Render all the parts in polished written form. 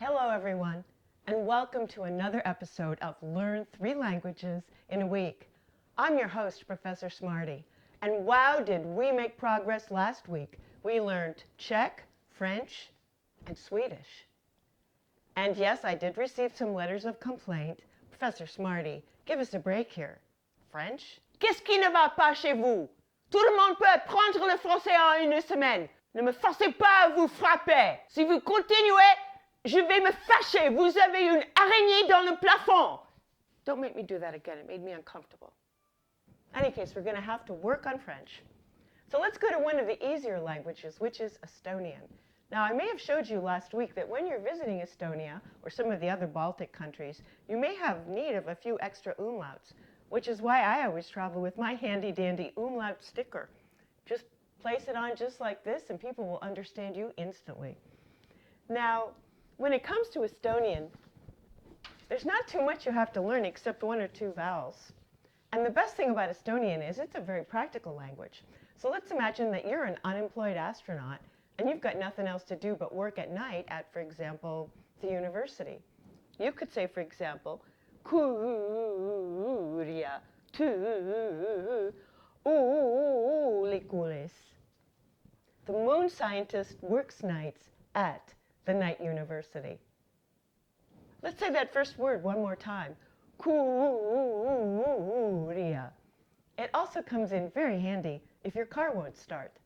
Hello everyone, and welcome to another episode of Learn 3 Languages in a Week. I'm your host, Professor Smarty, and wow did we make progress last week. We learned Czech, French, and Swedish. And yes, I did receive some letters of complaint. Professor Smarty, give us a break here. French? Qu'est-ce qui ne va pas chez vous? Tout le monde peut apprendre le français en une semaine. Ne me forcez pas à vous frapper. Si vous continuez, je vais me fâcher. Vous avez une araignée dans le plafond. Don't make me do that again. It made me uncomfortable. In any case, we're going to have to work on French. So let's go to one of the easier languages, which is Estonian. Now, I may have showed you last week that when you're visiting Estonia or some of the other Baltic countries, you may have need of a few extra umlauts, which is why I always travel with my handy-dandy umlaut sticker. Just place it on just like this, and people will understand you instantly. Now, when it comes to Estonian, there's not too much you have to learn except 1 or 2 vowels. And the best thing about Estonian is it's a very practical language. So let's imagine that you're an unemployed astronaut and you've got nothing else to do but work at night at, for example, the university. You could say, for example, Kuuria tuulikulis. The moon scientist works nights at the night university. Let's say that first word one more time. Kuuria. It also comes in very handy if your car won't start.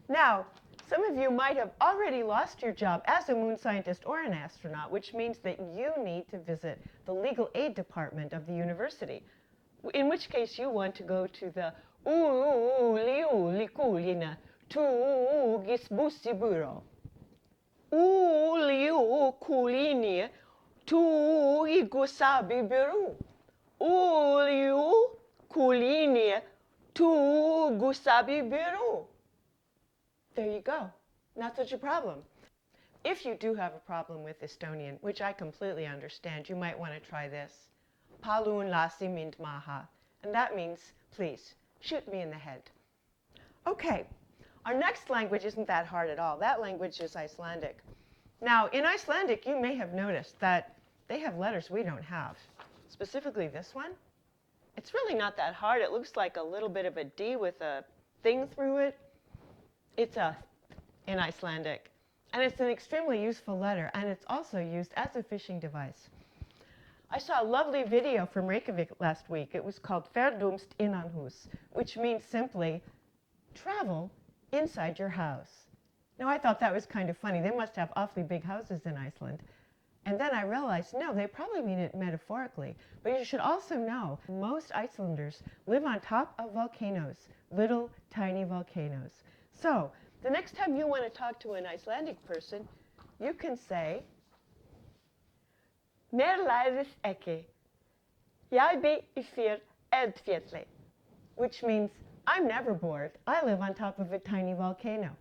Now, some of you might have already lost your job as a moon scientist or an astronaut, which means that you need to visit the legal aid department of the university, in which case you want to go to the Uuliulikulina Tuugisbussiburo. Uuliukulini Tuigusabibiru. Uuliukulini Tuigusabibiru. There you go. Not such a problem. If you do have a problem with Estonian, which I completely understand, you might want to try this. Palun lasi mind maha. And that means, please, shoot me in the head. Okay, our next language isn't that hard at all. That language is Icelandic. Now, in Icelandic, you may have noticed that they have letters we don't have. Specifically this one. It's really not that hard. It looks like a little bit of a D with a thing through it. It's a in Icelandic, and it's an extremely useful letter, and it's also used as a fishing device. I saw a lovely video from Reykjavik last week. It was called Ferðumst innanhúss, which means simply travel inside your house. Now, I thought that was kind of funny. They must have awfully big houses in Iceland. And then I realized, no, they probably mean it metaphorically. But you should also know, most Icelanders live on top of volcanoes, little tiny volcanoes. So, the next time you want to talk to an Icelandic person, you can say, Mér leiðist ekki. Jeg bý í fyr eldfjalli, which means, I'm never bored. I live on top of a tiny volcano.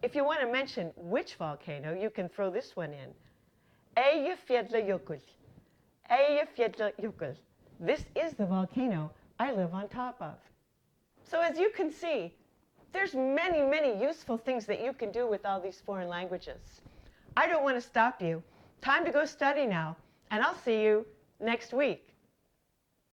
If you want to mention which volcano, you can throw this one in. Eyjafjallajökull. Eyjafjallajökull. This is the volcano I live on top of. So as you can see, there's many, many useful things that you can do with all these foreign languages. I don't want to stop you. Time to go study now, and I'll see you next week.